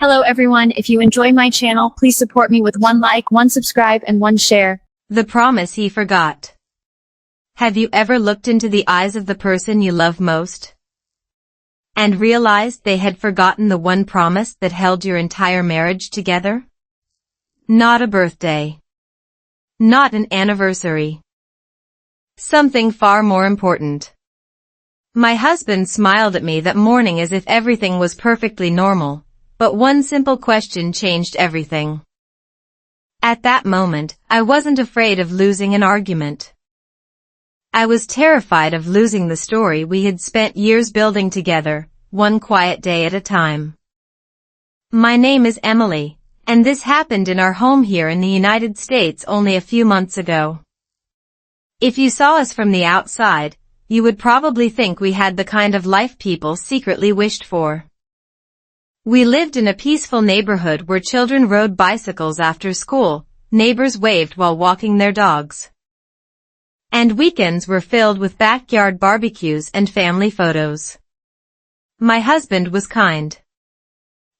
Hello everyone, if you enjoy my channel, please support me with one like, one subscribe, and one share. The promise he forgot. Have you ever looked into the eyes of the person you love most and realized they had forgotten the one promise that held your entire marriage together? Not a birthday. Not an anniversary. Something far more important. My husband smiled at me that morning as if everything was perfectly normal, but one simple question changed everything. At that moment, I wasn't afraid of losing an argument. I was terrified of losing the story we had spent years building together, one quiet day at a time. My name is Emily, and this happened in our home here in the United States only a few months ago. If you saw us from the outside, you would probably think we had the kind of life people secretly wished for. We lived in a peaceful neighborhood where children rode bicycles after school, neighbors waved while walking their dogs, and weekends were filled with backyard barbecues and family photos. My husband was kind.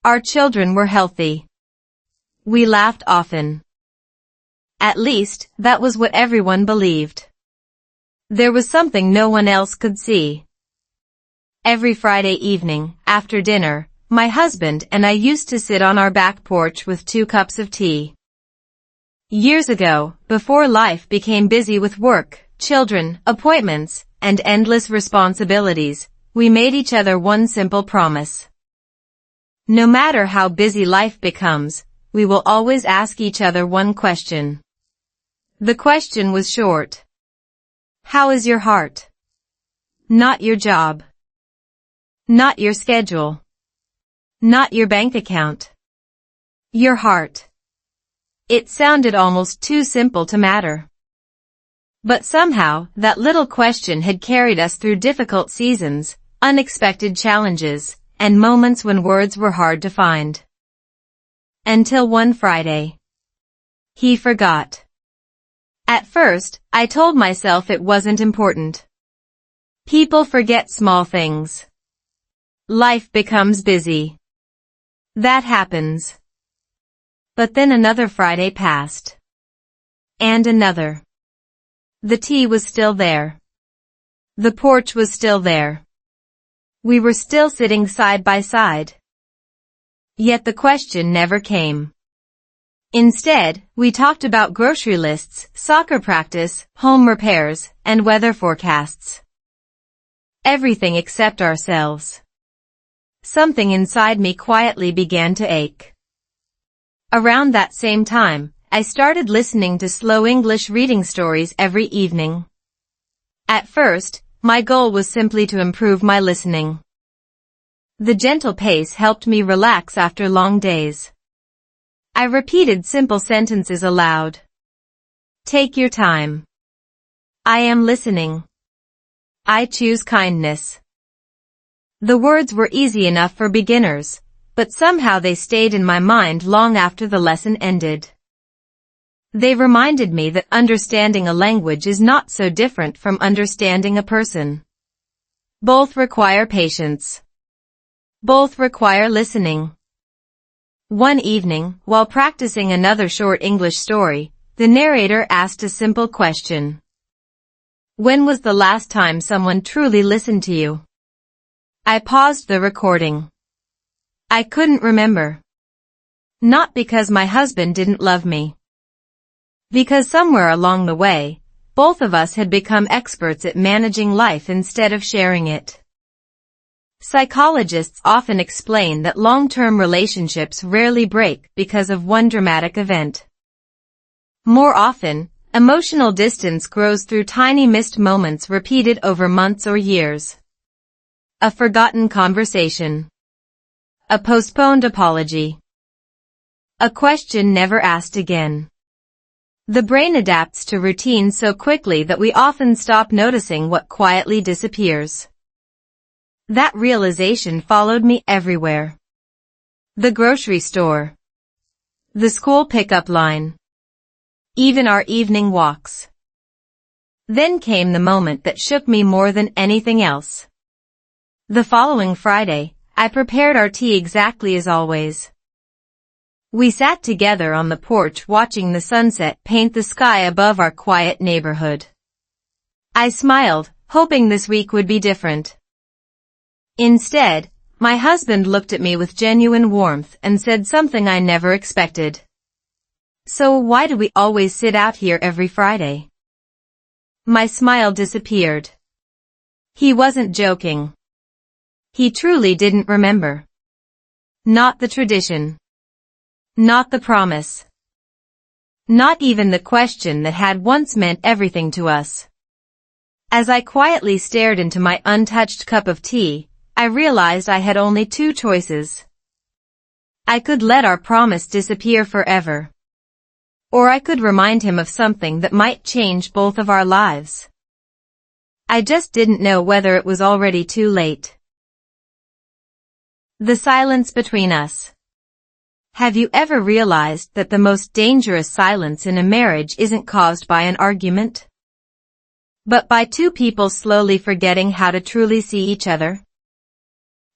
Our children were healthy. We laughed often. At least, that was what everyone believed. There was something no one else could see. Every Friday evening, after dinner, my husband and I used to sit on our back porch with 2 cups of tea. Years ago, before life became busy with work, children, appointments, and endless responsibilities, we made each other one simple promise. No matter how busy life becomes, we will always ask each other one question. The question was short. How is your heart? Not your job. Not your schedule. Not your bank account. Your heart. It sounded almost too simple to matter. But somehow, that little question had carried us through difficult seasons, unexpected challenges, and moments when words were hard to find. Until one Friday. He forgot. At first, I told myself it wasn't important. People forget small things. Life becomes busy. That happens. But then another Friday passed. And another. The tea was still there. The porch was still there. We were still sitting side by side. Yet the question never came. Instead, we talked about grocery lists, soccer practice, home repairs, and weather forecasts. Everything except ourselves. Something inside me quietly began to ache. Around that same time, I started listening to slow English reading stories every evening. At first, my goal was simply to improve my listening. The gentle pace helped me relax after long days. I repeated simple sentences aloud. Take your time. I am listening. I choose kindness. The words were easy enough for beginners, but somehow they stayed in my mind long after the lesson ended. They reminded me that understanding a language is not so different from understanding a person. Both require patience. Both require listening. One evening, while practicing another short English story, the narrator asked a simple question. When was the last time someone truly listened to you? I paused the recording. I couldn't remember. Not because my husband didn't love me. Because somewhere along the way, both of us had become experts at managing life instead of sharing it. Psychologists often explain that long-term relationships rarely break because of one dramatic event. More often, emotional distance grows through tiny missed moments repeated over months or years. A forgotten conversation. A postponed apology. A question never asked again. The brain adapts to routine so quickly that we often stop noticing what quietly disappears. That realization followed me everywhere. The grocery store. The school pickup line. Even our evening walks. Then came the moment that shook me more than anything else. The following Friday, I prepared our tea exactly as always. We sat together on the porch watching the sunset paint the sky above our quiet neighborhood. I smiled, hoping this week would be different. Instead, my husband looked at me with genuine warmth and said something I never expected. "So why do we always sit out here every Friday?" My smile disappeared. He wasn't joking. He truly didn't remember. Not the tradition. Not the promise. Not even the question that had once meant everything to us. As I quietly stared into my untouched cup of tea, I realized I had only two choices. I could let our promise disappear forever. Or I could remind him of something that might change both of our lives. I just didn't know whether it was already too late. The silence between us. Have you ever realized that the most dangerous silence in a marriage isn't caused by an argument, but by two people slowly forgetting how to truly see each other?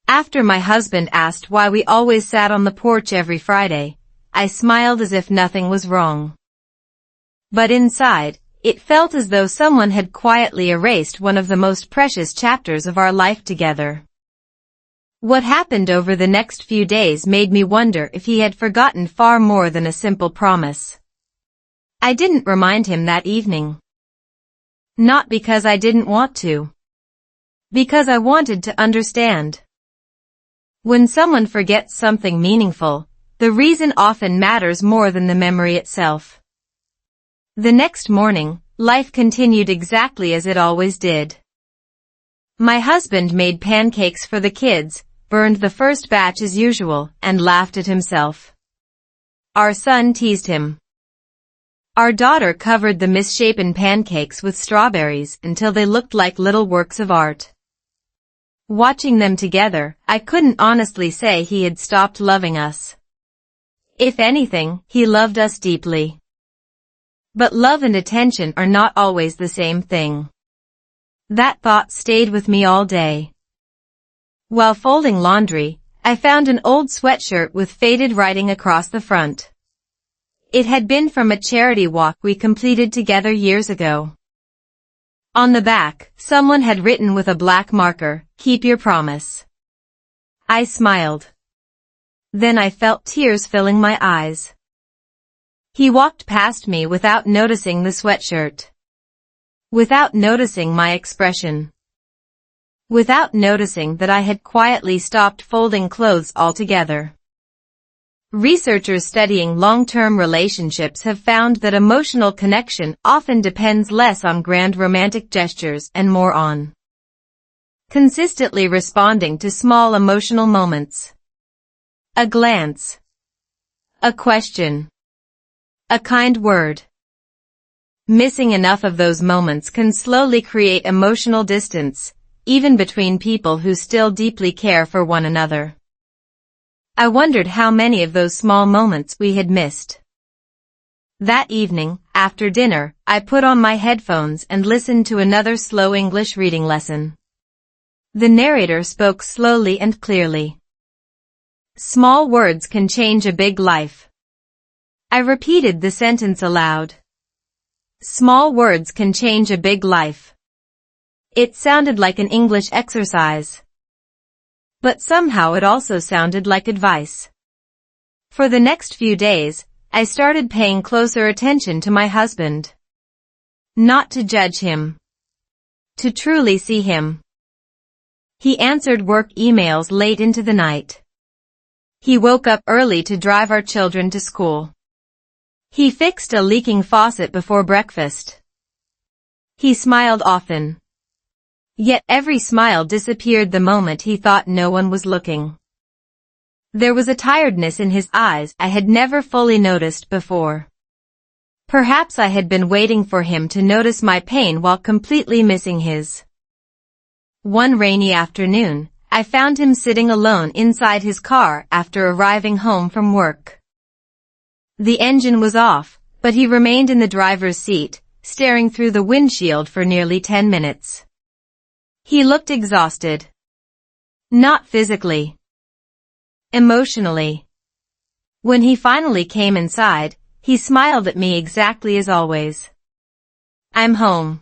After my husband asked why we always sat on the porch every Friday, I smiled as if nothing was wrong. But inside, it felt as though someone had quietly erased one of the most precious chapters of our life together. What happened over the next few days made me wonder if he had forgotten far more than a simple promise. I didn't remind him that evening. Not because I didn't want to. Because I wanted to understand. When someone forgets something meaningful, the reason often matters more than the memory itself. The next morning, life continued exactly as it always did. My husband made pancakes for the kids, burned the first batch as usual, and laughed at himself. Our son teased him. Our daughter covered the misshapen pancakes with strawberries until they looked like little works of art. Watching them together, I couldn't honestly say he had stopped loving us. If anything, he loved us deeply. But love and attention are not always the same thing. That thought stayed with me all day. While folding laundry, I found an old sweatshirt with faded writing across the front. It had been from a charity walk we completed together years ago. On the back, someone had written with a black marker, "Keep your promise." I smiled. Then I felt tears filling my eyes. He walked past me without noticing the sweatshirt. Without noticing my expression. Without noticing that I had quietly stopped folding clothes altogether. Researchers studying long-term relationships have found that emotional connection often depends less on grand romantic gestures and more on consistently responding to small emotional moments. A glance. A question. A kind word. Missing enough of those moments can slowly create emotional distance, even between people who still deeply care for one another. I wondered how many of those small moments we had missed. That evening, after dinner, I put on my headphones and listened to another slow English reading lesson. The narrator spoke slowly and clearly. Small words can change a big life. I repeated the sentence aloud. Small words can change a big life. It sounded like an English exercise. But somehow it also sounded like advice. For the next few days, I started paying closer attention to my husband. Not to judge him. To truly see him. He answered work emails late into the night. He woke up early to drive our children to school. He fixed a leaking faucet before breakfast. He smiled often. Yet every smile disappeared the moment he thought no one was looking. There was a tiredness in his eyes I had never fully noticed before. Perhaps I had been waiting for him to notice my pain while completely missing his. One rainy afternoon, I found him sitting alone inside his car after arriving home from work. The engine was off, but he remained in the driver's seat, staring through the windshield for nearly 10 minutes. He looked exhausted. Not physically. Emotionally. When he finally came inside, he smiled at me exactly as always. I'm home.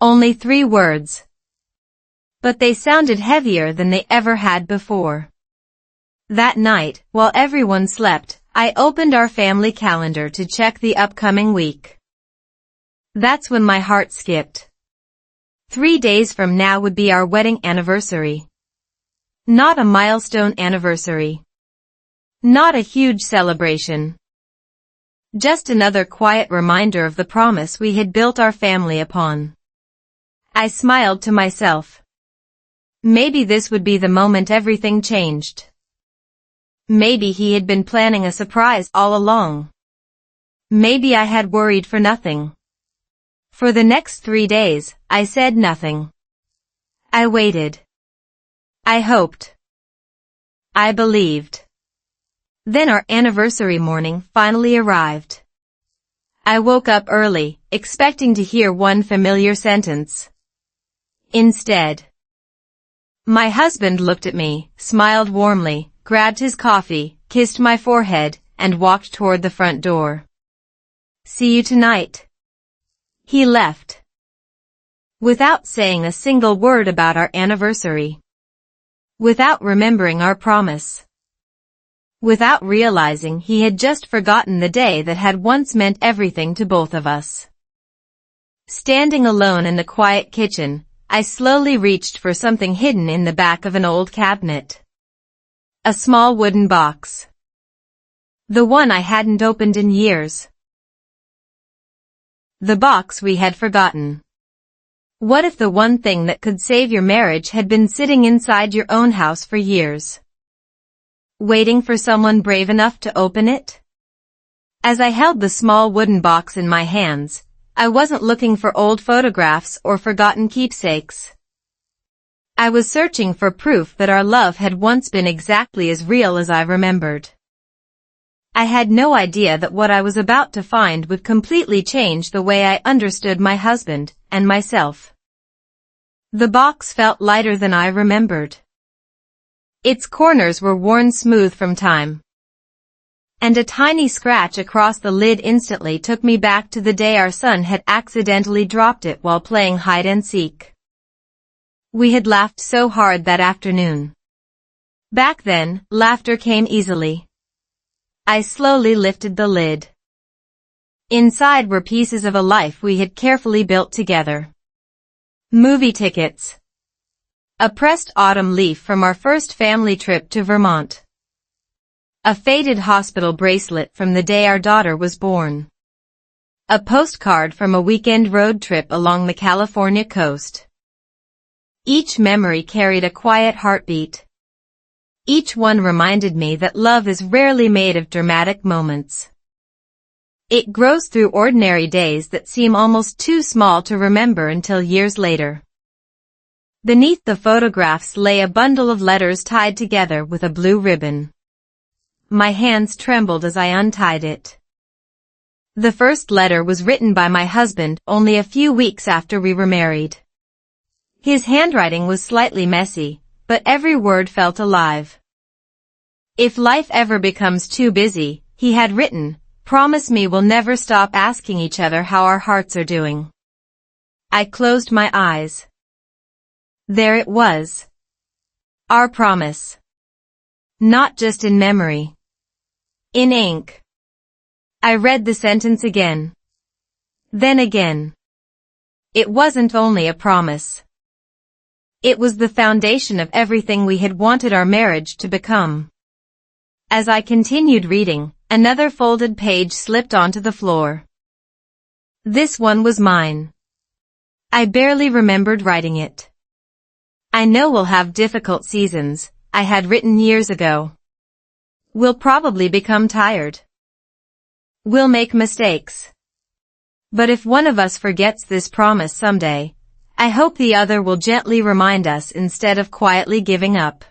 Only 3 words. But they sounded heavier than they ever had before. That night, while everyone slept, I opened our family calendar to check the upcoming week. That's when my heart skipped. 3 days from now would be our wedding anniversary. Not a milestone anniversary. Not a huge celebration. Just another quiet reminder of the promise we had built our family upon. I smiled to myself. Maybe this would be the moment everything changed. Maybe he had been planning a surprise all along. Maybe I had worried for nothing. For the next 3 days, I said nothing. I waited. I hoped. I believed. Then our anniversary morning finally arrived. I woke up early, expecting to hear one familiar sentence. Instead, my husband looked at me, smiled warmly, grabbed his coffee, kissed my forehead, and walked toward the front door. See you tonight. He left. Without saying a single word about our anniversary. Without remembering our promise. Without realizing he had just forgotten the day that had once meant everything to both of us. Standing alone in the quiet kitchen, I slowly reached for something hidden in the back of an old cabinet. A small wooden box. The one I hadn't opened in years. The box we had forgotten. What if the one thing that could save your marriage had been sitting inside your own house for years? Waiting for someone brave enough to open it? As I held the small wooden box in my hands, I wasn't looking for old photographs or forgotten keepsakes. I was searching for proof that our love had once been exactly as real as I remembered. I had no idea that what I was about to find would completely change the way I understood my husband and myself. The box felt lighter than I remembered. Its corners were worn smooth from time. And a tiny scratch across the lid instantly took me back to the day our son had accidentally dropped it while playing hide-and-seek. We had laughed so hard that afternoon. Back then, laughter came easily. I slowly lifted the lid. Inside were pieces of a life we had carefully built together. Movie tickets. A pressed autumn leaf from our first family trip to Vermont. A faded hospital bracelet from the day our daughter was born. A postcard from a weekend road trip along the California coast. Each memory carried a quiet heartbeat. Each one reminded me that love is rarely made of dramatic moments. It grows through ordinary days that seem almost too small to remember until years later. Beneath the photographs lay a bundle of letters tied together with a blue ribbon. My hands trembled as I untied it. The first letter was written by my husband only a few weeks after we were married. His handwriting was slightly messy, but every word felt alive. If life ever becomes too busy, he had written, promise me we'll never stop asking each other how our hearts are doing. I closed my eyes. There it was. Our promise. Not just in memory. In ink. I read the sentence again. Then again. It wasn't only a promise. It was the foundation of everything we had wanted our marriage to become. As I continued reading, another folded page slipped onto the floor. This one was mine. I barely remembered writing it. I know we'll have difficult seasons, I had written years ago. We'll probably become tired. We'll make mistakes. But if one of us forgets this promise someday, I hope the other will gently remind us instead of quietly giving up.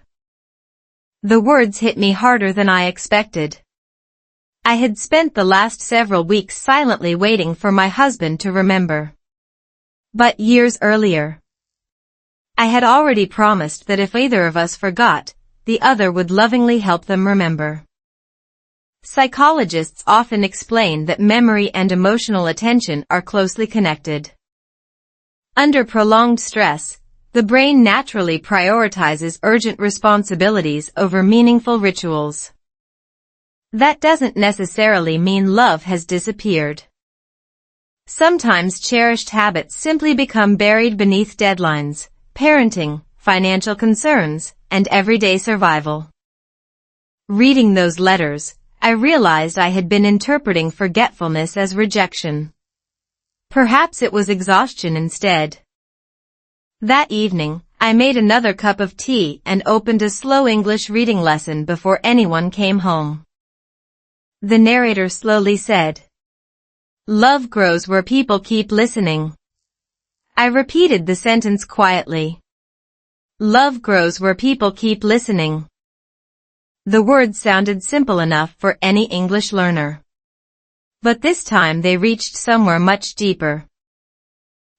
The words hit me harder than I expected. I had spent the last several weeks silently waiting for my husband to remember. But years earlier, I had already promised that if either of us forgot, the other would lovingly help them remember. Psychologists often explain that memory and emotional attention are closely connected. Under prolonged stress, the brain naturally prioritizes urgent responsibilities over meaningful rituals. That doesn't necessarily mean love has disappeared. Sometimes cherished habits simply become buried beneath deadlines, parenting, financial concerns, and everyday survival. Reading those letters, I realized I had been interpreting forgetfulness as rejection. Perhaps it was exhaustion instead. That evening, I made another cup of tea and opened a slow English reading lesson before anyone came home. The narrator slowly said, "Love grows where people keep listening." I repeated the sentence quietly. Love grows where people keep listening. The words sounded simple enough for any English learner. But this time they reached somewhere much deeper.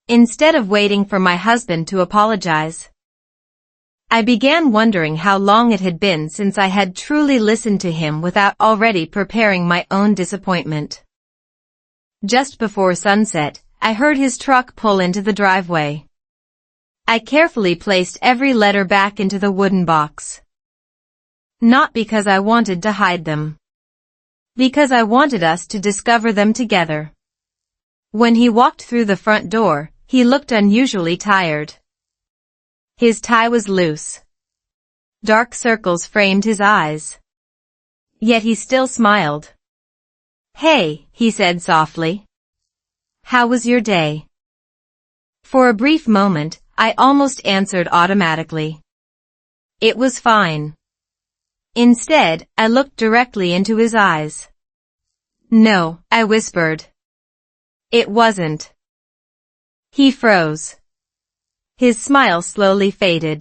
Instead of waiting for my husband to apologize, I began wondering how long it had been since I had truly listened to him without already preparing my own disappointment. Just before sunset, I heard his truck pull into the driveway. I carefully placed every letter back into the wooden box. Not because I wanted to hide them. Because I wanted us to discover them together. When he walked through the front door, he looked unusually tired. His tie was loose. Dark circles framed his eyes. Yet he still smiled. "Hey," he said softly. "How was your day?" For a brief moment, I almost answered automatically. It was fine. Instead, I looked directly into his eyes. "No," I whispered. "It wasn't." He froze. His smile slowly faded.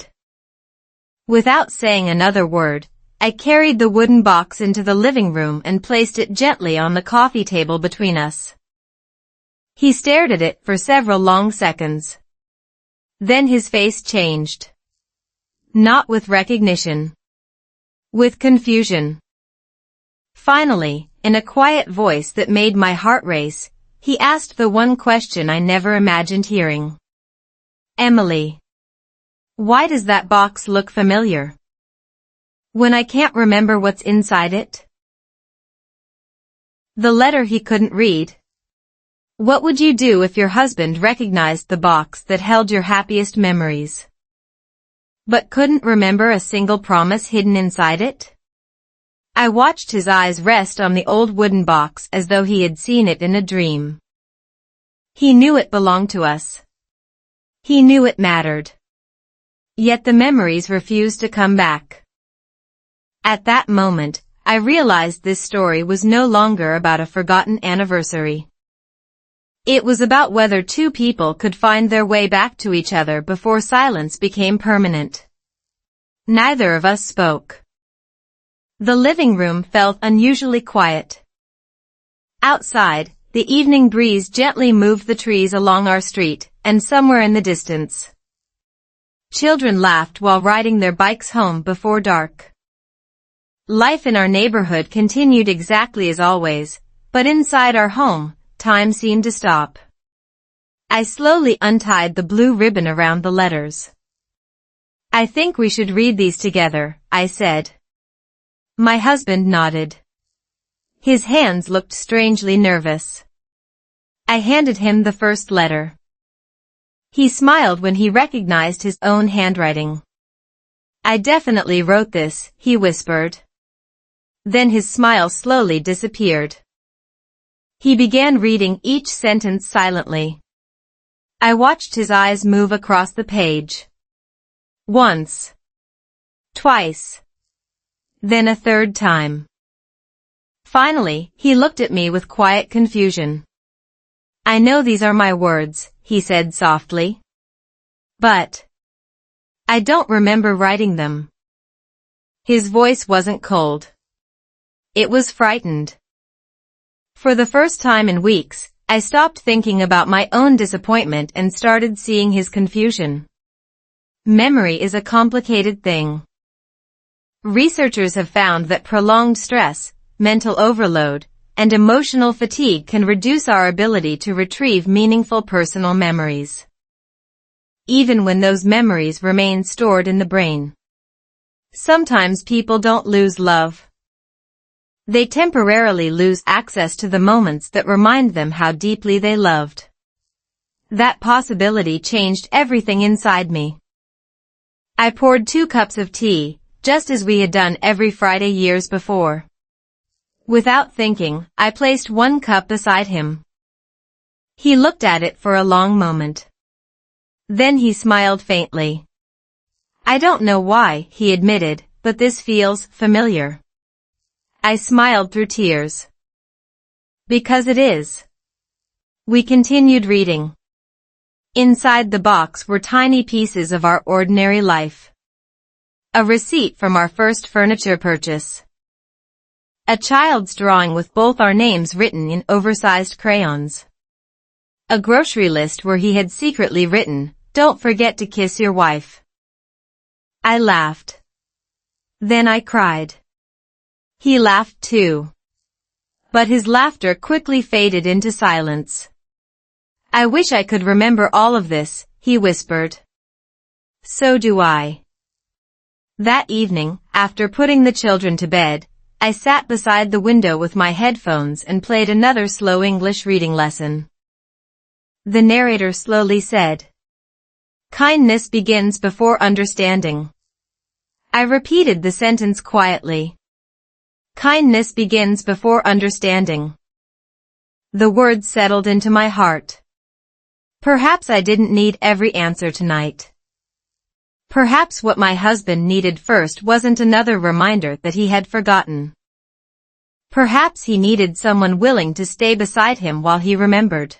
Without saying another word, I carried the wooden box into the living room and placed it gently on the coffee table between us. He stared at it for several long seconds. Then his face changed. Not with recognition. With confusion. Finally, in a quiet voice that made my heart race, he asked the one question I never imagined hearing. "Emily, why does that box look familiar? When I can't remember what's inside it?" The letter he couldn't read. What would you do if your husband recognized the box that held your happiest memories, but couldn't remember a single promise hidden inside it? I watched his eyes rest on the old wooden box as though he had seen it in a dream. He knew it belonged to us. He knew it mattered. Yet the memories refused to come back. At that moment, I realized this story was no longer about a forgotten anniversary. It was about whether two people could find their way back to each other before silence became permanent. Neither of us spoke. The living room felt unusually quiet. Outside, the evening breeze gently moved the trees along our street, and somewhere in the distance, children laughed while riding their bikes home before dark. Life in our neighborhood continued exactly as always, but inside our home, time seemed to stop. I slowly untied the blue ribbon around the letters. "I think we should read these together," I said. My husband nodded. His hands looked strangely nervous. I handed him the first letter. He smiled when he recognized his own handwriting. "I definitely wrote this," he whispered. Then his smile slowly disappeared. He began reading each sentence silently. I watched his eyes move across the page. Once. Twice. Then a third time. Finally, he looked at me with quiet confusion. "I know these are my words," he said softly. "But I don't remember writing them." His voice wasn't cold. It was frightened. For the first time in weeks, I stopped thinking about my own disappointment and started seeing his confusion. Memory is a complicated thing. Researchers have found that prolonged stress, mental overload, and emotional fatigue can reduce our ability to retrieve meaningful personal memories, even when those memories remain stored in the brain. Sometimes people don't lose love. They temporarily lose access to the moments that remind them how deeply they loved. That possibility changed everything inside me. I poured 2 cups of tea, just as we had done every Friday years before. Without thinking, I placed 1 cup beside him. He looked at it for a long moment. Then he smiled faintly. "I don't know why," he admitted, "but this feels familiar." I smiled through tears. "Because it is." We continued reading. Inside the box were tiny pieces of our ordinary life. A receipt from our first furniture purchase. A child's drawing with both our names written in oversized crayons. A grocery list where he had secretly written, "Don't forget to kiss your wife." I laughed. Then I cried. He laughed too. But his laughter quickly faded into silence. "I wish I could remember all of this," he whispered. "So do I." That evening, after putting the children to bed, I sat beside the window with my headphones and played another slow English reading lesson. The narrator slowly said, "Kindness begins before understanding." I repeated the sentence quietly. Kindness begins before understanding. The words settled into my heart. Perhaps I didn't need every answer tonight. Perhaps what my husband needed first wasn't another reminder that he had forgotten. Perhaps he needed someone willing to stay beside him while he remembered.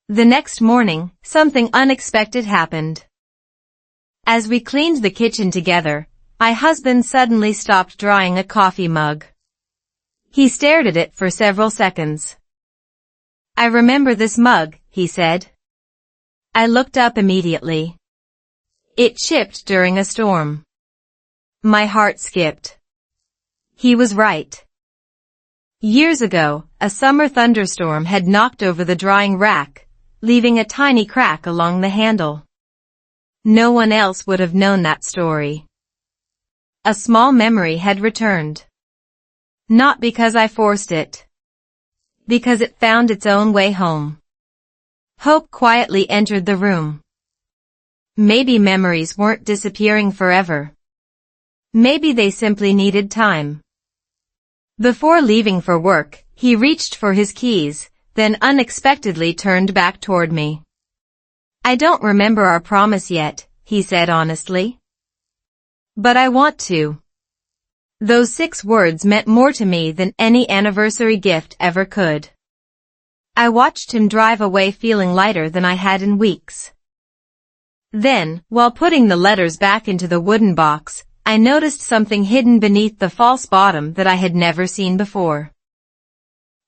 The next morning, something unexpected happened. As we cleaned the kitchen together, my husband suddenly stopped drying a coffee mug. He stared at it for several seconds. "I remember this mug," he said. I looked up immediately. It chipped during a storm. My heart skipped. He was right. Years ago, a summer thunderstorm had knocked over the drying rack, leaving a tiny crack along the handle. No one else would have known that story. A small memory had returned. Not because I forced it. Because it found its own way home. Hope quietly entered the room. Maybe memories weren't disappearing forever. Maybe they simply needed time. Before leaving for work, he reached for his keys, then unexpectedly turned back toward me. "I don't remember our promise yet," he said honestly. "But I want to." Those 6 words meant more to me than any anniversary gift ever could. I watched him drive away feeling lighter than I had in weeks. Then, while putting the letters back into the wooden box, I noticed something hidden beneath the false bottom that I had never seen before.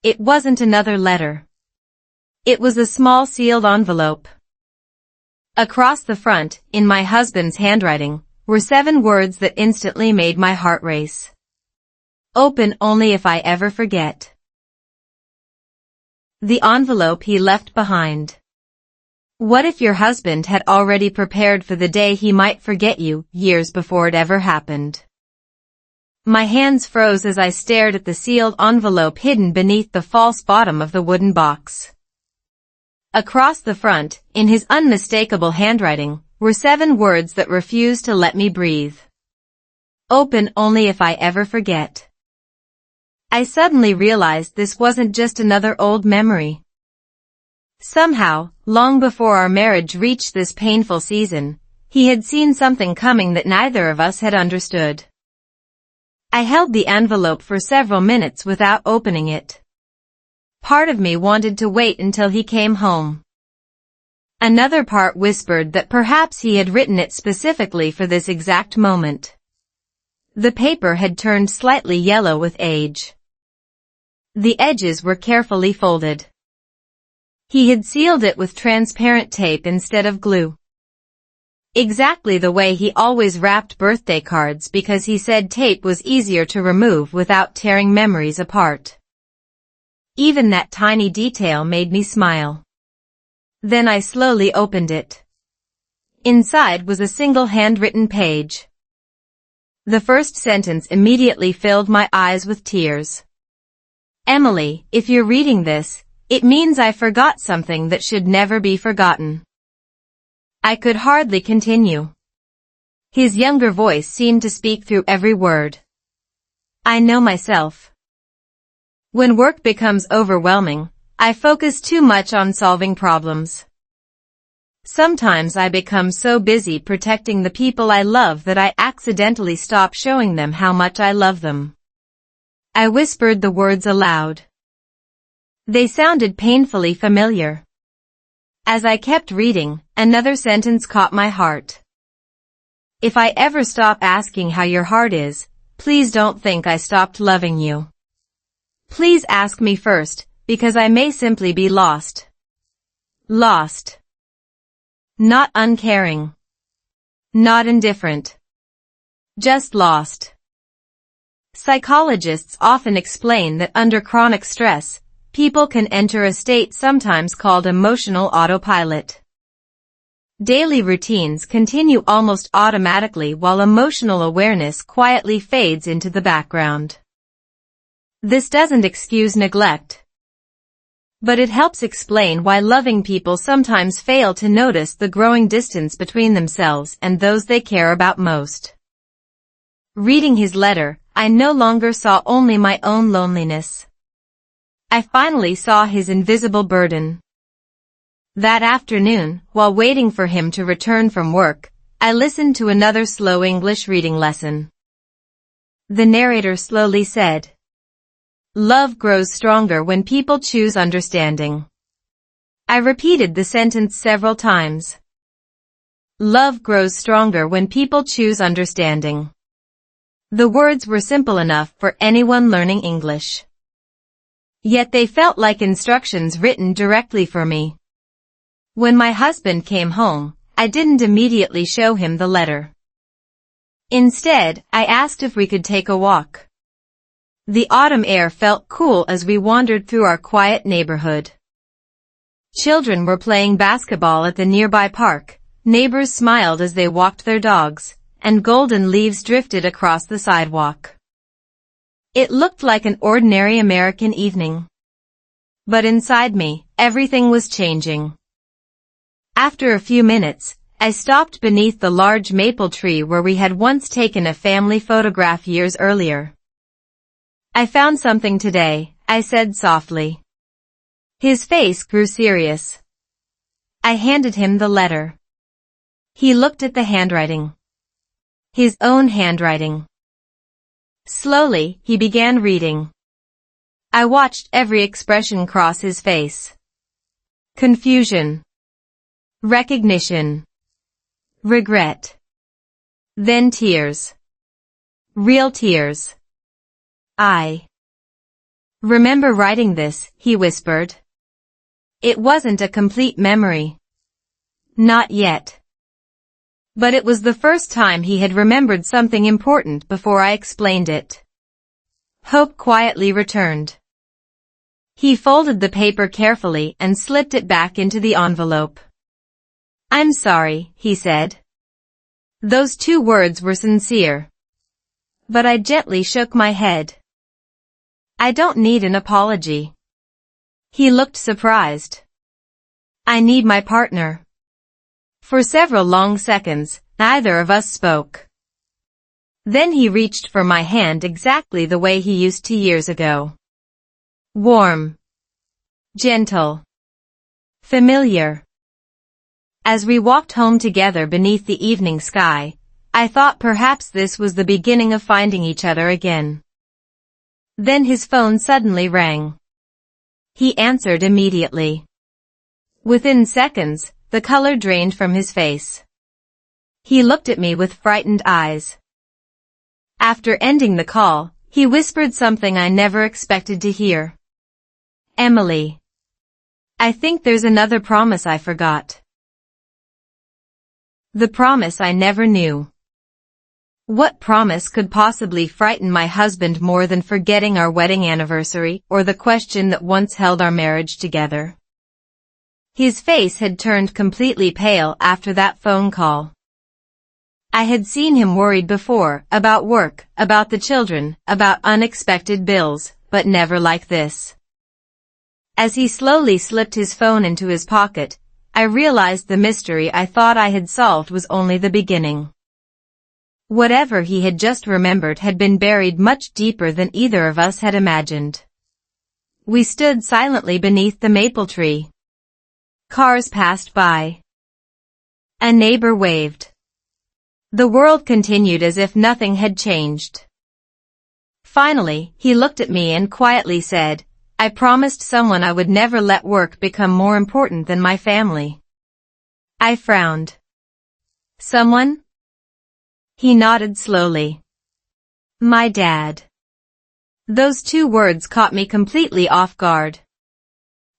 It wasn't another letter. It was a small sealed envelope. Across the front, in my husband's handwriting, were 7 words that instantly made my heart race. "Open only if I ever forget." The envelope he left behind. What if your husband had already prepared for the day he might forget you, years before it ever happened? My hands froze as I stared at the sealed envelope hidden beneath the false bottom of the wooden box. Across the front, in his unmistakable handwriting, were 7 words that refused to let me breathe. "Open only if I ever forget." I suddenly realized this wasn't just another old memory. Somehow, long before our marriage reached this painful season, he had seen something coming that neither of us had understood. I held the envelope for several minutes without opening it. Part of me wanted to wait until he came home. Another part whispered that perhaps he had written it specifically for this exact moment. The paper had turned slightly yellow with age. The edges were carefully folded. He had sealed it with transparent tape instead of glue. Exactly the way he always wrapped birthday cards because he said tape was easier to remove without tearing memories apart. Even that tiny detail made me smile. Then I slowly opened it. Inside was a single handwritten page. The first sentence immediately filled my eyes with tears. Emily, if you're reading this, it means I forgot something that should never be forgotten. I could hardly continue. His younger voice seemed to speak through every word. I know myself. When work becomes overwhelming, I focus too much on solving problems. Sometimes I become so busy protecting the people I love that I accidentally stop showing them how much I love them. I whispered the words aloud. They sounded painfully familiar. As I kept reading, another sentence caught my heart. If I ever stop asking how your heart is, please don't think I stopped loving you. Please ask me first, because I may simply be lost. Lost. Not uncaring. Not indifferent. Just lost. Psychologists often explain that under chronic stress, people can enter a state sometimes called emotional autopilot. Daily routines continue almost automatically while emotional awareness quietly fades into the background. This doesn't excuse neglect, but it helps explain why loving people sometimes fail to notice the growing distance between themselves and those they care about most. Reading his letter, I no longer saw only my own loneliness. I finally saw his invisible burden. That afternoon, while waiting for him to return from work, I listened to another slow English reading lesson. The narrator slowly said, "Love grows stronger when people choose understanding." I repeated the sentence several times. Love grows stronger when people choose understanding. The words were simple enough for anyone learning English. Yet they felt like instructions written directly for me. When my husband came home, I didn't immediately show him the letter. Instead, I asked if we could take a walk. The autumn air felt cool as we wandered through our quiet neighborhood. Children were playing basketball at the nearby park, neighbors smiled as they walked their dogs, and golden leaves drifted across the sidewalk. It looked like an ordinary American evening. But inside me, everything was changing. After a few minutes, I stopped beneath the large maple tree where we had once taken a family photograph years earlier. I found something today, I said softly. His face grew serious. I handed him the letter. He looked at the handwriting. His own handwriting. Slowly, he began reading. I watched every expression cross his face. Confusion. Recognition. Regret. Then tears. Real tears. I remember writing this, he whispered. It wasn't a complete memory. Not yet. But it was the first time he had remembered something important before I explained it. Hope quietly returned. He folded the paper carefully and slipped it back into the envelope. I'm sorry, he said. Those two words were sincere. But I gently shook my head. I don't need an apology. He looked surprised. I need my partner. For several long seconds, neither of us spoke. Then he reached for my hand exactly the way he used to years ago. Warm. Gentle. Familiar. As we walked home together beneath the evening sky, I thought perhaps this was the beginning of finding each other again. Then his phone suddenly rang. He answered immediately. Within seconds, the color drained from his face. He looked at me with frightened eyes. After ending the call, he whispered something I never expected to hear. Emily. I think there's another promise I forgot. The promise I never knew. What promise could possibly frighten my husband more than forgetting our wedding anniversary or the question that once held our marriage together? His face had turned completely pale after that phone call. I had seen him worried before, about work, about the children, about unexpected bills, but never like this. As he slowly slipped his phone into his pocket, I realized the mystery I thought I had solved was only the beginning. Whatever he had just remembered had been buried much deeper than either of us had imagined. We stood silently beneath the maple tree. Cars passed by. A neighbor waved. The world continued as if nothing had changed. Finally, he looked at me and quietly said, "I promised someone I would never let work become more important than my family." I frowned. Someone? He nodded slowly. My dad. Those two words caught me completely off guard.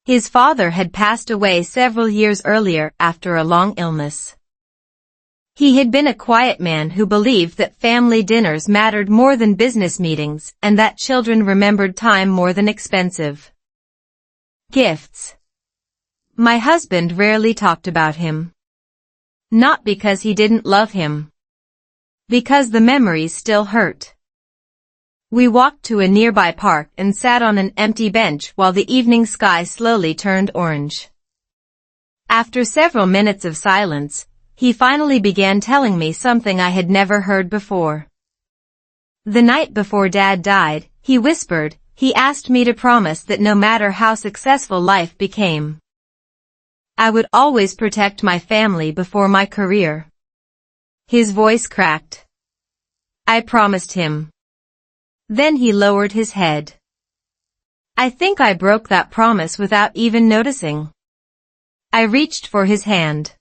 His father had passed away several years earlier after a long illness. He had been a quiet man who believed that family dinners mattered more than business meetings and that children remembered time more than expensive gifts. My husband rarely talked about him. Not because he didn't love him. Because the memories still hurt. We walked to a nearby park and sat on an empty bench while the evening sky slowly turned orange. After several minutes of silence, he finally began telling me something I had never heard before. The night before Dad died, he whispered, he asked me to promise that no matter how successful life became, I would always protect my family before my career. His voice cracked. I promised him. Then he lowered his head. I think I broke that promise without even noticing. I reached for his hand.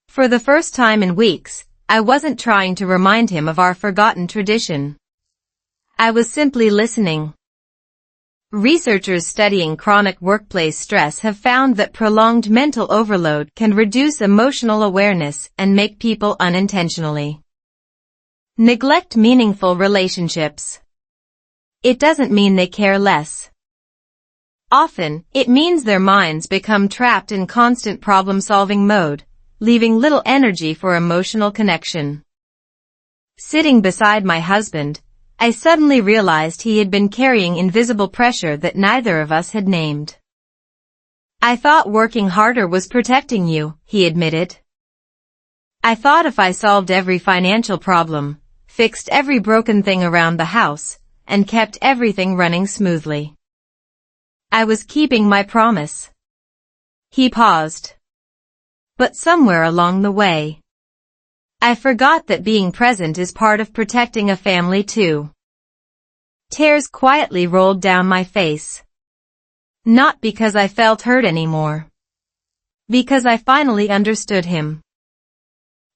For the first time in weeks, I wasn't trying to remind him of our forgotten tradition. I was simply listening. Researchers studying chronic workplace stress have found that prolonged mental overload can reduce emotional awareness and make people unintentionally neglect meaningful relationships. It doesn't mean they care less. Often, it means their minds become trapped in constant problem-solving mode, leaving little energy for emotional connection. Sitting beside my husband, I suddenly realized he had been carrying invisible pressure that neither of us had named. I thought working harder was protecting you, he admitted. I thought if I solved every financial problem, fixed every broken thing around the house, and kept everything running smoothly, I was keeping my promise. He paused. But somewhere along the way, I forgot that being present is part of protecting a family too. Tears quietly rolled down my face. Not because I felt hurt anymore. Because I finally understood him.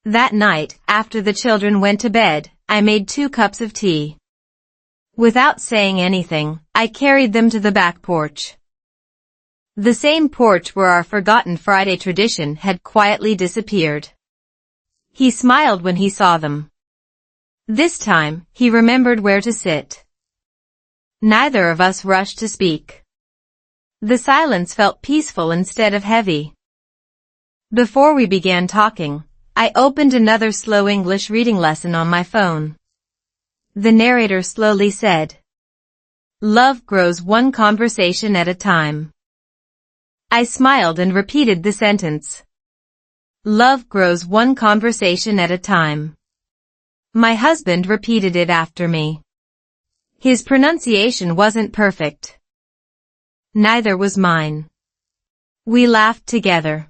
That night, after the children went to bed, I made 2 cups of tea. Without saying anything, I carried them to the back porch. The same porch where our forgotten Friday tradition had quietly disappeared. He smiled when he saw them. This time, he remembered where to sit. Neither of us rushed to speak. The silence felt peaceful instead of heavy. Before we began talking, I opened another slow English reading lesson on my phone. The narrator slowly said, "Love grows one conversation at a time." I smiled and repeated the sentence. Love grows one conversation at a time. My husband repeated it after me. His pronunciation wasn't perfect. Neither was mine. We laughed together.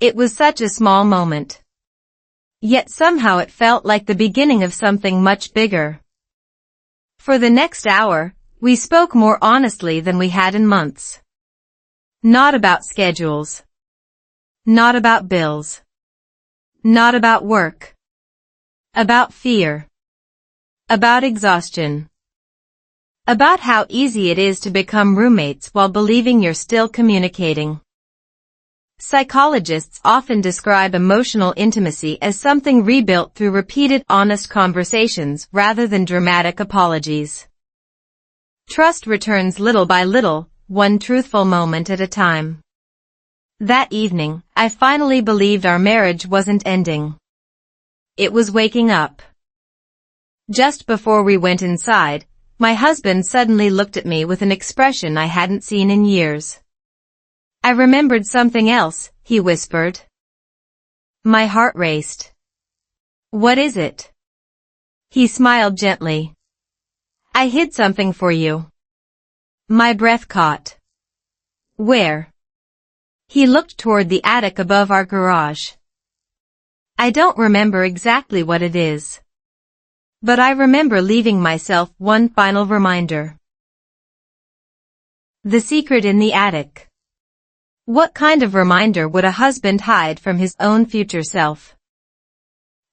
It was such a small moment. Yet somehow it felt like the beginning of something much bigger. For the next hour, we spoke more honestly than we had in months. Not about schedules. Not about bills. Not about work. About fear. About exhaustion. About how easy it is to become roommates while believing you're still communicating. Psychologists often describe emotional intimacy as something rebuilt through repeated honest conversations rather than dramatic apologies. Trust returns little by little, one truthful moment at a time. That evening, I finally believed our marriage wasn't ending. It was waking up. Just before we went inside, my husband suddenly looked at me with an expression I hadn't seen in years. "I remembered something else," he whispered. My heart raced. "What is it?" He smiled gently. "I hid something for you." My breath caught. "Where?" He looked toward the attic above our garage. "I don't remember exactly what it is. But I remember leaving myself one final reminder." The secret in the attic. What kind of reminder would a husband hide from his own future self?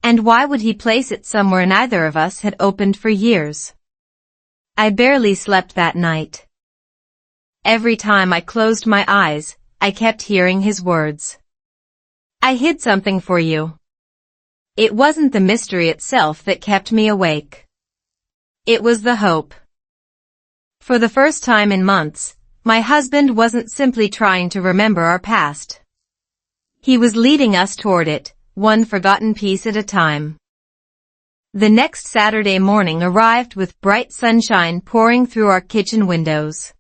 And why would he place it somewhere neither of us had opened for years? I barely slept that night. Every time I closed my eyes, I kept hearing his words. "I hid something for you." It wasn't the mystery itself that kept me awake. It was the hope. For the first time in months, my husband wasn't simply trying to remember our past. He was leading us toward it, one forgotten piece at a time. The next Saturday morning arrived with bright sunshine pouring through our kitchen windows.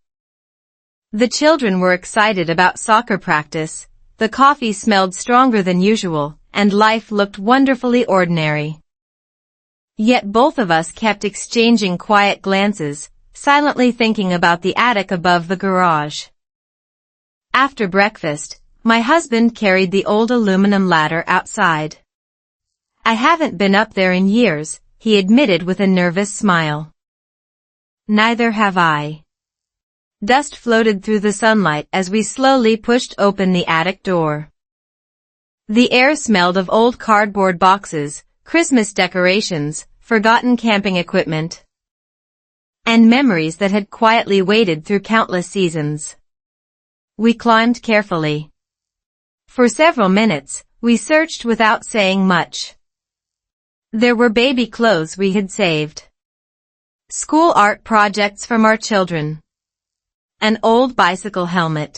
The children were excited about soccer practice, the coffee smelled stronger than usual, and life looked wonderfully ordinary. Yet both of us kept exchanging quiet glances, silently thinking about the attic above the garage. After breakfast, my husband carried the old aluminum ladder outside. "I haven't been up there in years," he admitted with a nervous smile. "Neither have I." Dust floated through the sunlight as we slowly pushed open the attic door. The air smelled of old cardboard boxes, Christmas decorations, forgotten camping equipment, and memories that had quietly waited through countless seasons. We climbed carefully. For several minutes, we searched without saying much. There were baby clothes we had saved, school art projects from our children, an old bicycle helmet,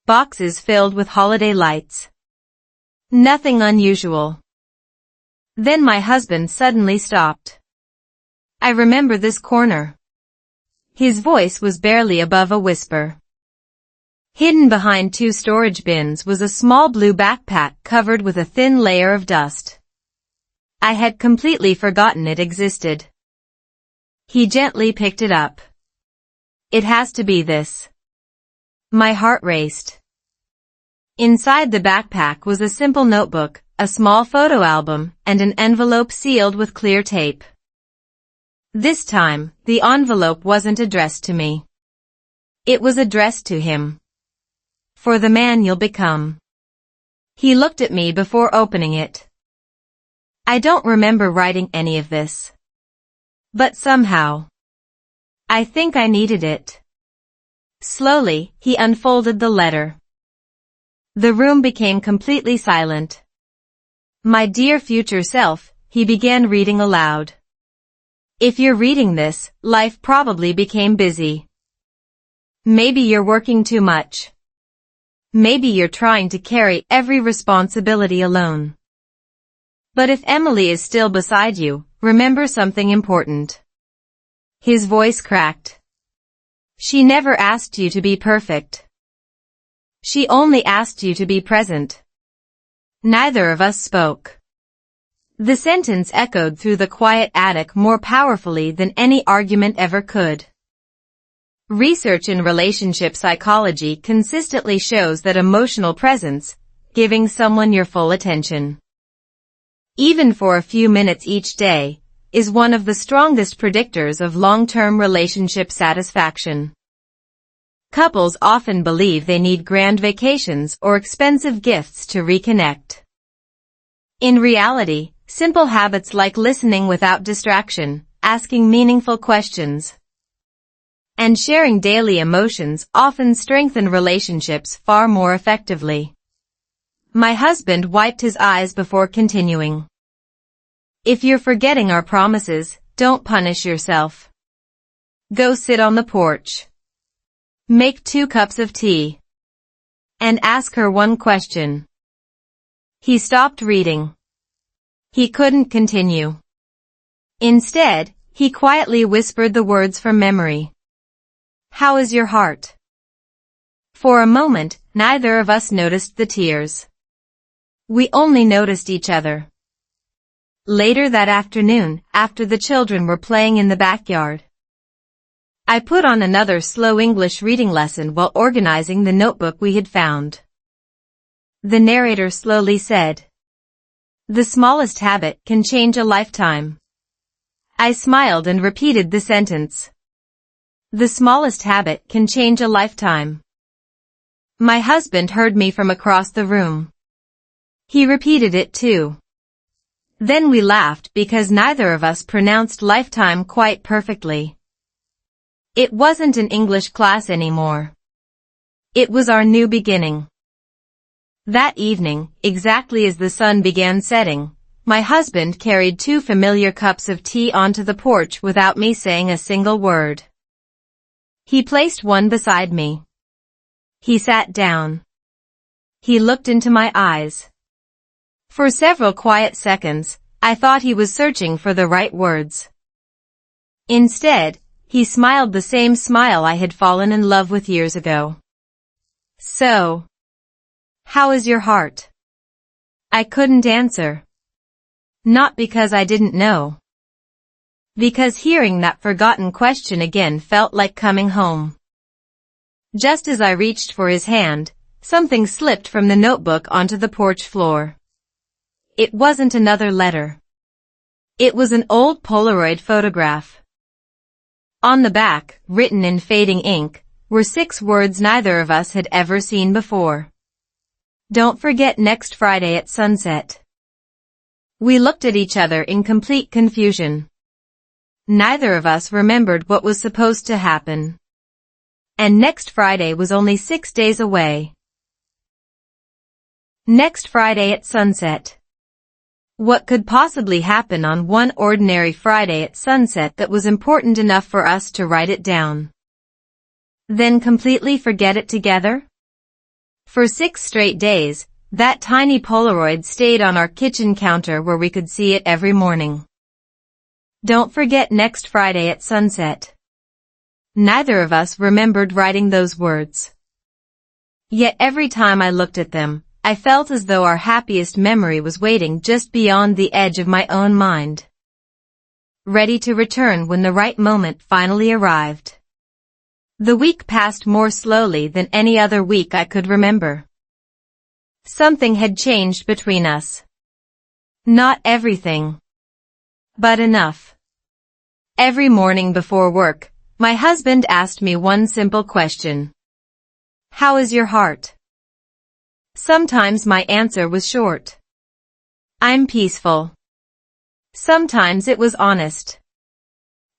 boxes filled with holiday lights. Nothing unusual. Then my husband suddenly stopped. "I remember this corner." His voice was barely above a whisper. Hidden behind two storage bins was a small blue backpack covered with a thin layer of dust. I had completely forgotten it existed. He gently picked it up. "It has to be this." My heart raced. Inside the backpack was a simple notebook, a small photo album, and an envelope sealed with clear tape. This time, the envelope wasn't addressed to me. It was addressed to him. "For the man you'll become." He looked at me before opening it. I don't remember writing any of this. But somehow, I think I needed it. Slowly, he unfolded the letter. The room became completely silent. "My dear future self," he began reading aloud. "If you're reading this, life probably became busy. Maybe you're working too much. Maybe you're trying to carry every responsibility alone. But if Emily is still beside you, remember something important." His voice cracked. "She never asked you to be perfect. She only asked you to be present." Neither of us spoke. The sentence echoed through the quiet attic more powerfully than any argument ever could. Research in relationship psychology consistently shows that emotional presence, giving someone your full attention, even for a few minutes each day, is one of the strongest predictors of long-term relationship satisfaction. Couples often believe they need grand vacations or expensive gifts to reconnect. In reality, simple habits like listening without distraction, asking meaningful questions, and sharing daily emotions often strengthen relationships far more effectively. My husband wiped his eyes before continuing. If you're forgetting our promises, don't punish yourself. Go sit on the porch. Make 2 cups of tea. And ask her one question. He stopped reading. He couldn't continue. Instead, he quietly whispered the words from memory. How is your heart? For a moment, neither of us noticed the tears. We only noticed each other. Later that afternoon, after the children were playing in the backyard, I put on another slow English reading lesson while organizing the notebook we had found. The narrator slowly said, "The smallest habit can change a lifetime." I smiled and repeated the sentence. The smallest habit can change a lifetime. My husband heard me from across the room. He repeated it too. Then we laughed because neither of us pronounced lifetime quite perfectly. It wasn't an English class anymore. It was our new beginning. That evening, exactly as the sun began setting, my husband carried 2 familiar cups of tea onto the porch without me saying a single word. He placed one beside me. He sat down. He looked into my eyes. For several quiet seconds, I thought he was searching for the right words. Instead, he smiled the same smile I had fallen in love with years ago. So, how is your heart? I couldn't answer. Not because I didn't know. Because hearing that forgotten question again felt like coming home. Just as I reached for his hand, something slipped from the notebook onto the porch floor. It wasn't another letter. It was an old Polaroid photograph. On the back, written in fading ink, were 6 words neither of us had ever seen before. Don't forget next Friday at sunset. We looked at each other in complete confusion. Neither of us remembered what was supposed to happen. And next Friday was only 6 days away. Next Friday at sunset. What could possibly happen on one ordinary Friday at sunset that was important enough for us to write it down? Then completely forget it together? For 6 straight days, that tiny Polaroid stayed on our kitchen counter where we could see it every morning. Don't forget next Friday at sunset. Neither of us remembered writing those words. Yet every time I looked at them, I felt as though our happiest memory was waiting just beyond the edge of my own mind. Ready to return when the right moment finally arrived. The week passed more slowly than any other week I could remember. Something had changed between us. Not everything, but enough. Every morning before work, my husband asked me one simple question. How is your heart? Sometimes my answer was short. I'm peaceful. Sometimes it was honest.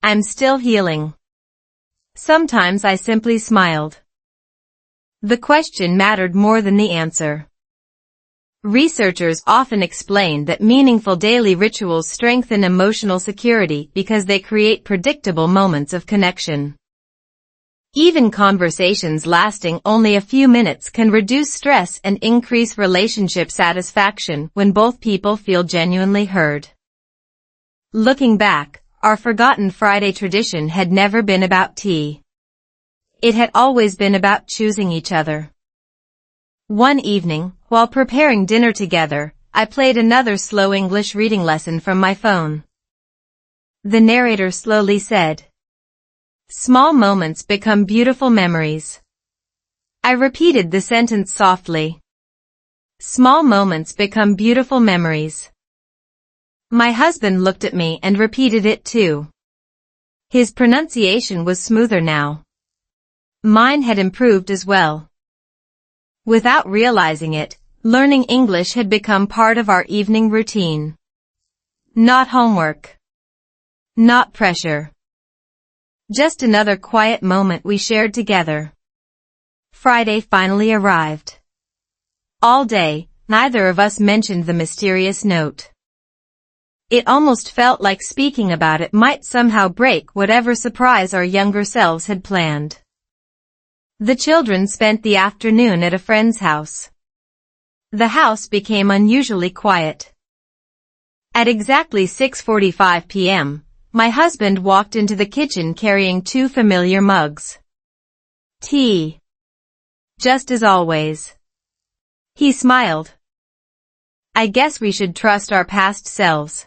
I'm still healing. Sometimes I simply smiled. The question mattered more than the answer. Researchers often explain that meaningful daily rituals strengthen emotional security because they create predictable moments of connection. Even conversations lasting only a few minutes can reduce stress and increase relationship satisfaction when both people feel genuinely heard. Looking back, our forgotten Friday tradition had never been about tea. It had always been about choosing each other. One evening, while preparing dinner together, I played another slow English reading lesson from my phone. The narrator slowly said, "Small moments become beautiful memories." I repeated the sentence softly. Small moments become beautiful memories. My husband looked at me and repeated it too. His pronunciation was smoother now. Mine had improved as well. Without realizing it, learning English had become part of our evening routine. Not homework. Not pressure. Just another quiet moment we shared together. Friday finally arrived. All day, neither of us mentioned the mysterious note. It almost felt like speaking about it might somehow break whatever surprise our younger selves had planned. The children spent the afternoon at a friend's house. The house became unusually quiet. At exactly 6:45 p.m., my husband walked into the kitchen carrying two familiar mugs. Tea. Just as always. He smiled. I guess we should trust our past selves.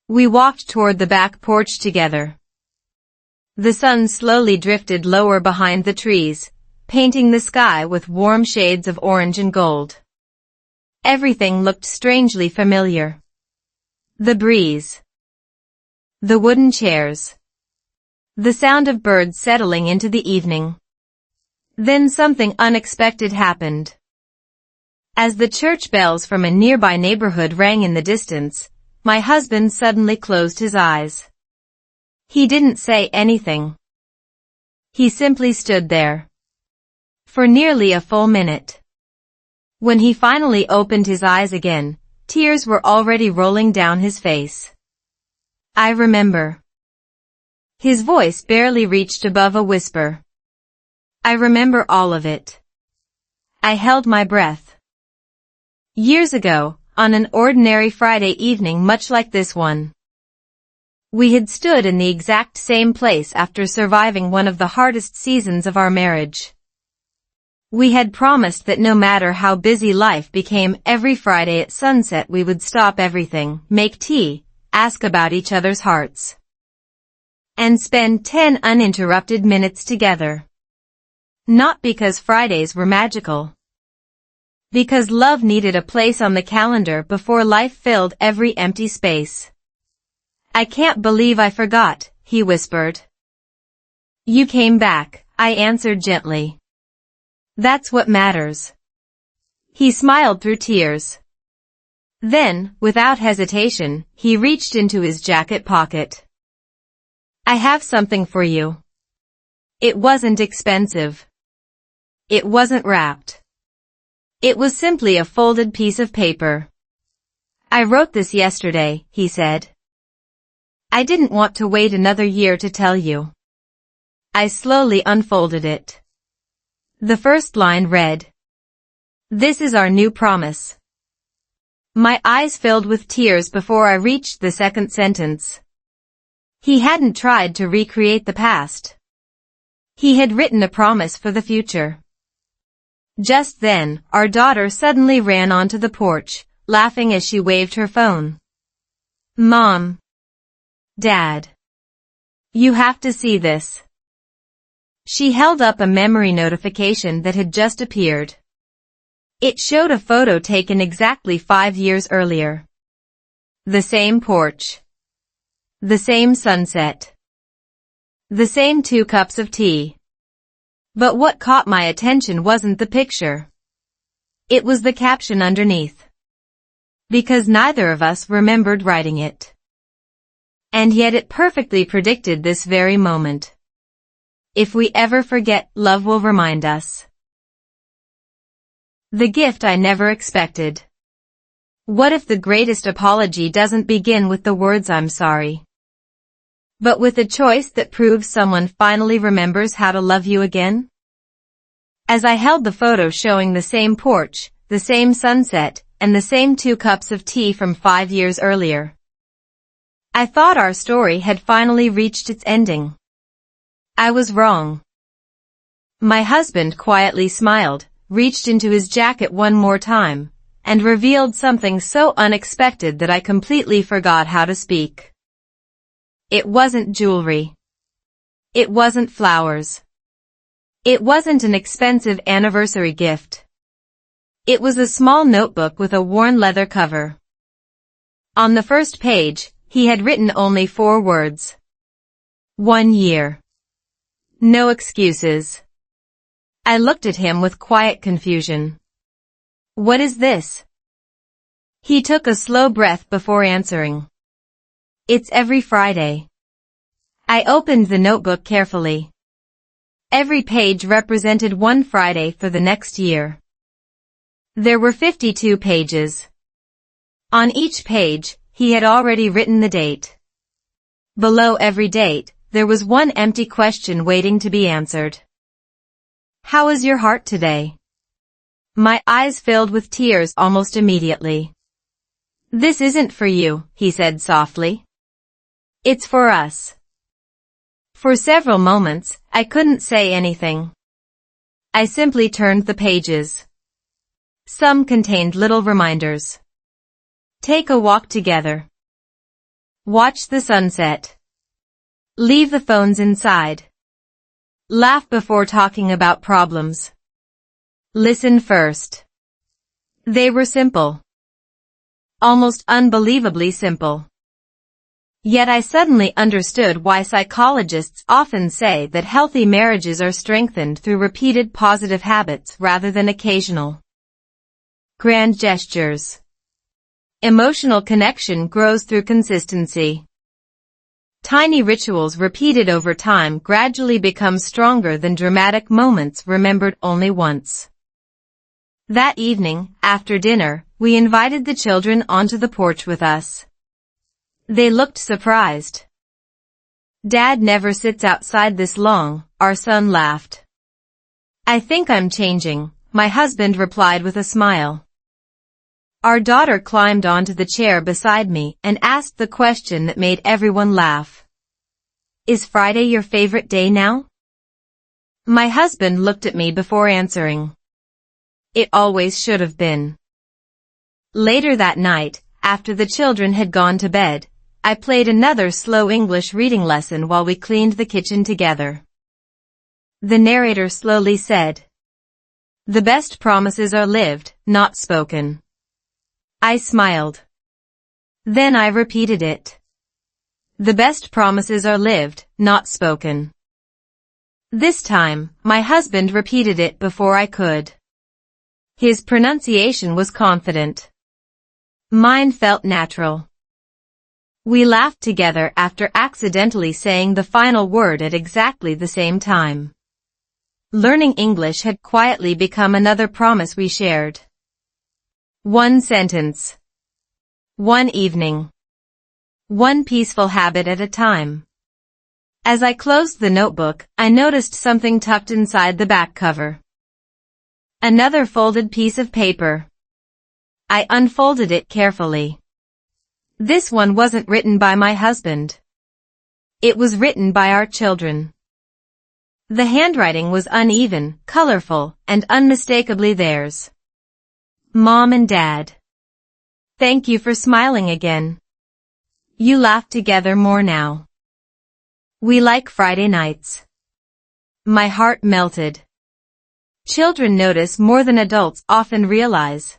We walked toward the back porch together. The sun slowly drifted lower behind the trees, painting the sky with warm shades of orange and gold. Everything looked strangely familiar. The breeze. The wooden chairs. The sound of birds settling into the evening. Then something unexpected happened. As the church bells from a nearby neighborhood rang in the distance, my husband suddenly closed his eyes. He didn't say anything. He simply stood there. For nearly a full minute. When he finally opened his eyes again, tears were already rolling down his face. I remember. His voice barely reached above a whisper. I remember all of it. I held my breath. Years ago, on an ordinary Friday evening much like this one. We had stood in the exact same place after surviving one of the hardest seasons of our marriage. We had promised that no matter how busy life became, every Friday at sunset we would stop everything, make tea, ask about each other's hearts, and spend 10 uninterrupted minutes together. Not because Fridays were magical. Because love needed a place on the calendar before life filled every empty space. I can't believe I forgot, he whispered. You came back, I answered gently. That's what matters. He smiled through tears. Then, without hesitation, he reached into his jacket pocket. I have something for you. It wasn't expensive. It wasn't wrapped. It was simply a folded piece of paper. I wrote this yesterday, he said. I didn't want to wait another year to tell you. I slowly unfolded it. The first line read, This is our new promise. My eyes filled with tears before I reached the second sentence. He hadn't tried to recreate the past. He had written a promise for the future. Just then, our daughter suddenly ran onto the porch, laughing as she waved her phone. Mom. Dad. You have to see this. She held up a memory notification that had just appeared. It showed a photo taken exactly 5 years earlier. The same porch. The same sunset. The same 2 cups of tea. But what caught my attention wasn't the picture. It was the caption underneath. Because neither of us remembered writing it. And yet it perfectly predicted this very moment. If we ever forget, love will remind us. The gift I never expected. What if the greatest apology doesn't begin with the words I'm sorry, but with a choice that proves someone finally remembers how to love you again? As I held the photo showing the same porch, the same sunset, and the same 2 cups of tea from 5 years earlier, I thought our story had finally reached its ending. I was wrong. My husband quietly smiled, reached into his jacket one more time, and revealed something so unexpected that I completely forgot how to speak. It wasn't jewelry. It wasn't flowers. It wasn't an expensive anniversary gift. It was a small notebook with a worn leather cover. On the first page, he had written only 4 words. 1 year. No excuses. I looked at him with quiet confusion. What is this? He took a slow breath before answering. It's every Friday. I opened the notebook carefully. Every page represented one Friday for the next year. There were 52 pages. On each page, he had already written the date. Below every date, there was one empty question waiting to be answered. How is your heart today? My eyes filled with tears almost immediately. This isn't for you, he said softly. It's for us. For several moments, I couldn't say anything. I simply turned the pages. Some contained little reminders. Take a walk together. Watch the sunset. Leave the phones inside. Laugh before talking about problems. Listen first. They were simple. Almost unbelievably simple. Yet I suddenly understood why psychologists often say that healthy marriages are strengthened through repeated positive habits rather than occasional grand gestures. Emotional connection grows through consistency. Tiny rituals repeated over time gradually become stronger than dramatic moments remembered only once. That evening, after dinner, we invited the children onto the porch with us. They looked surprised. Dad never sits outside this long, our son laughed. I think I'm changing, my husband replied with a smile. Our daughter climbed onto the chair beside me and asked the question that made everyone laugh. Is Friday your favorite day now? My husband looked at me before answering. It always should have been. Later that night, after the children had gone to bed, I played another slow English reading lesson while we cleaned the kitchen together. The narrator slowly said, "The best promises are lived, not spoken." I smiled. Then I repeated it. The best promises are lived, not spoken. This time, my husband repeated it before I could. His pronunciation was confident. Mine felt natural. We laughed together after accidentally saying the final word at exactly the same time. Learning English had quietly become another promise we shared. One sentence. One evening. One peaceful habit at a time. As I closed the notebook, I noticed something tucked inside the back cover. Another folded piece of paper. I unfolded it carefully. This one wasn't written by my husband. It was written by our children. The handwriting was uneven, colorful, and unmistakably theirs. Mom and Dad. Thank you for smiling again. You laugh together more now. We like Friday nights. My heart melted. Children notice more than adults often realize.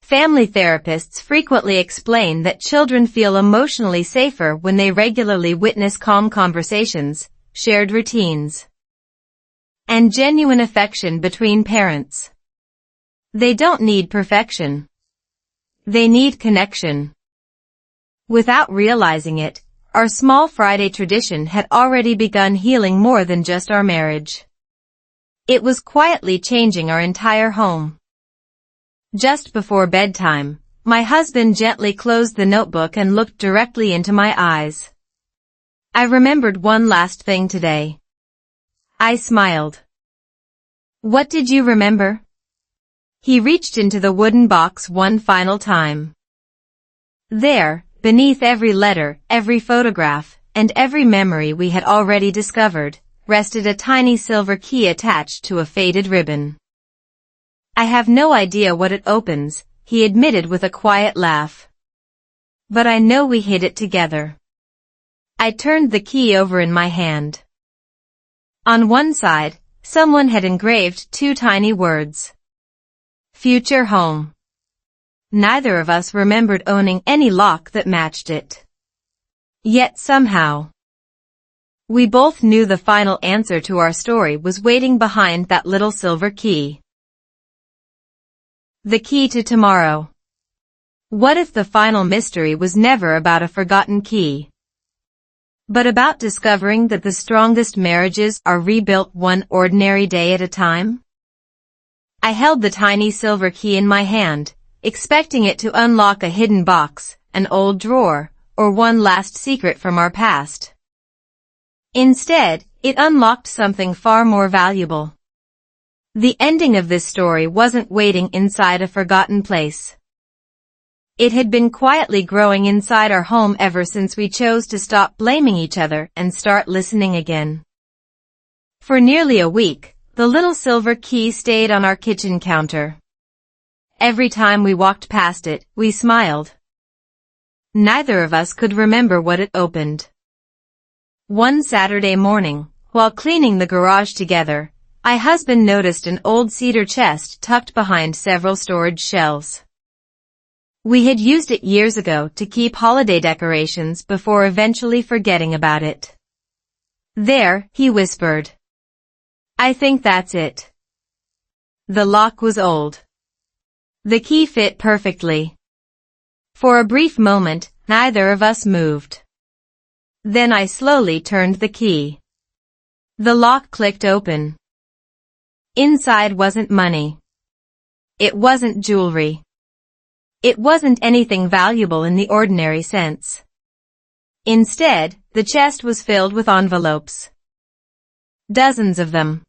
Family therapists frequently explain that children feel emotionally safer when they regularly witness calm conversations, shared routines, and genuine affection between parents. They don't need perfection. They need connection. Without realizing it, our small Friday tradition had already begun healing more than just our marriage. It was quietly changing our entire home. Just before bedtime, my husband gently closed the notebook and looked directly into my eyes. I remembered one last thing today. I smiled. What did you remember? He reached into the wooden box one final time. There, beneath every letter, every photograph, and every memory we had already discovered, rested a tiny silver key attached to a faded ribbon. I have no idea what it opens, he admitted with a quiet laugh. But I know we hid it together. I turned the key over in my hand. On one side, someone had engraved two tiny words. Future home. Neither of us remembered owning any lock that matched it. Yet somehow, we both knew the final answer to our story was waiting behind that little silver key. The key to tomorrow. What if the final mystery was never about a forgotten key, but about discovering that the strongest marriages are rebuilt one ordinary day at a time? I held the tiny silver key in my hand, expecting it to unlock a hidden box, an old drawer, or one last secret from our past. Instead, it unlocked something far more valuable. The ending of this story wasn't waiting inside a forgotten place. It had been quietly growing inside our home ever since we chose to stop blaming each other and start listening again. For nearly a week, the little silver key stayed on our kitchen counter. Every time we walked past it, we smiled. Neither of us could remember what it opened. One Saturday morning, while cleaning the garage together, my husband noticed an old cedar chest tucked behind several storage shelves. We had used it years ago to keep holiday decorations before eventually forgetting about it. "There," he whispered. "I think that's it." The lock was old. The key fit perfectly. For a brief moment, neither of us moved. Then I slowly turned the key. The lock clicked open. Inside wasn't money. It wasn't jewelry. It wasn't anything valuable in the ordinary sense. Instead, the chest was filled with envelopes. Dozens of them.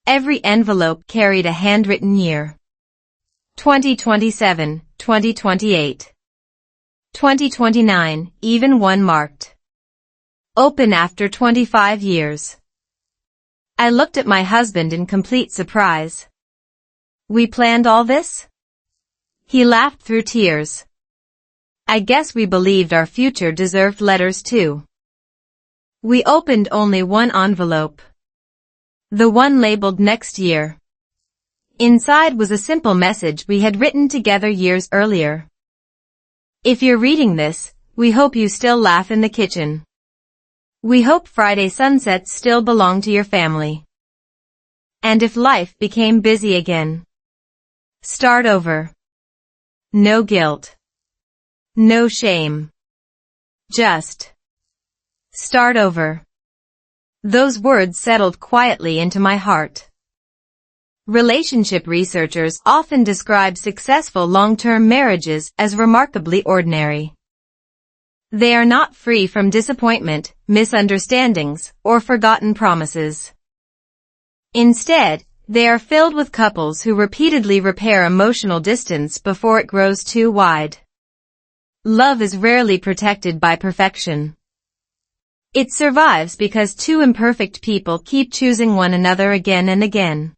Every envelope carried a handwritten year. 2027, 2028. 2029, even one marked "Open after 25 years." I looked at my husband in complete surprise. "We planned all this?" He laughed through tears. "I guess we believed our future deserved letters too." We opened only one envelope. The one labeled "Next Year." Inside was a simple message we had written together years earlier. "If you're reading this, we hope you still laugh in the kitchen. We hope Friday sunsets still belong to your family. And if life became busy again, start over. No guilt. No shame. Just start over." Those words settled quietly into my heart. Relationship researchers often describe successful long-term marriages as remarkably ordinary. They are not free from disappointment, misunderstandings, or forgotten promises. Instead, they are filled with couples who repeatedly repair emotional distance before it grows too wide. Love is rarely protected by perfection. It survives because two imperfect people keep choosing one another again and again.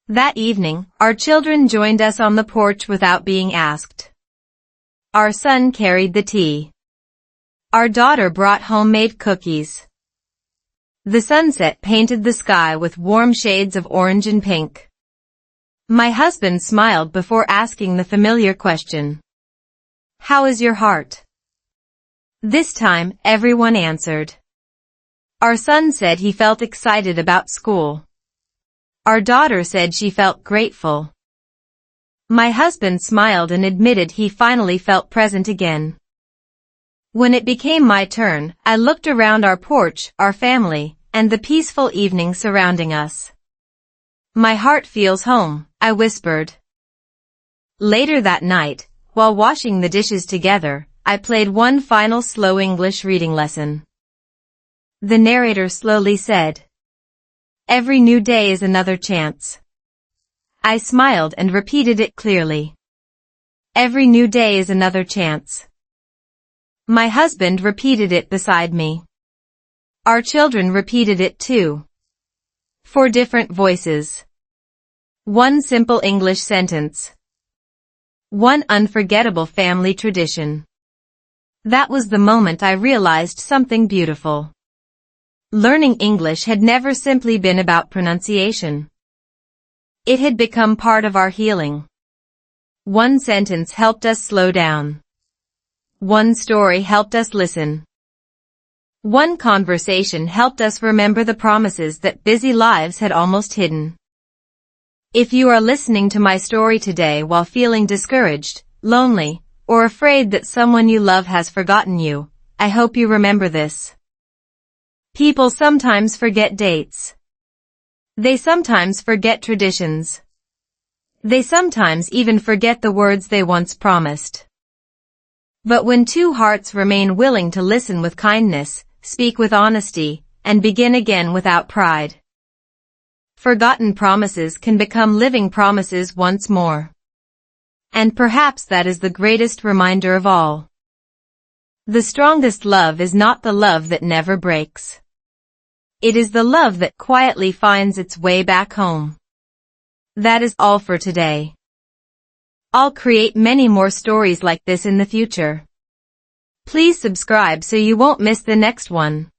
That evening, our children joined us on the porch without being asked. Our son carried the tea. Our daughter brought homemade cookies. The sunset painted the sky with warm shades of orange and pink. My husband smiled before asking the familiar question, "How is your heart?" This time, everyone answered. Our son said he felt excited about school. Our daughter said she felt grateful. My husband smiled and admitted he finally felt present again. When it became my turn, I looked around our porch, our family, and the peaceful evening surrounding us. "My heart feels home," I whispered. Later that night, while washing the dishes together, I played one final slow English reading lesson. The narrator slowly said, "Every new day is another chance." I smiled and repeated it clearly. "Every new day is another chance." My husband repeated it beside me. Our children repeated it too. 4 different voices. One simple English sentence. One unforgettable family tradition. That was the moment I realized something beautiful. Learning English had never simply been about pronunciation. It had become part of our healing. One sentence helped us slow down. One story helped us listen. One conversation helped us remember the promises that busy lives had almost hidden. If you are listening to my story today while feeling discouraged, lonely, or afraid that someone you love has forgotten you, I hope you remember this. People sometimes forget dates. They sometimes forget traditions. They sometimes even forget the words they once promised. But when two hearts remain willing to listen with kindness, speak with honesty, and begin again without pride, forgotten promises can become living promises once more. And perhaps that is the greatest reminder of all. The strongest love is not the love that never breaks. It is the love that quietly finds its way back home. That is all for today. I'll create many more stories like this in the future. Please subscribe so you won't miss the next one.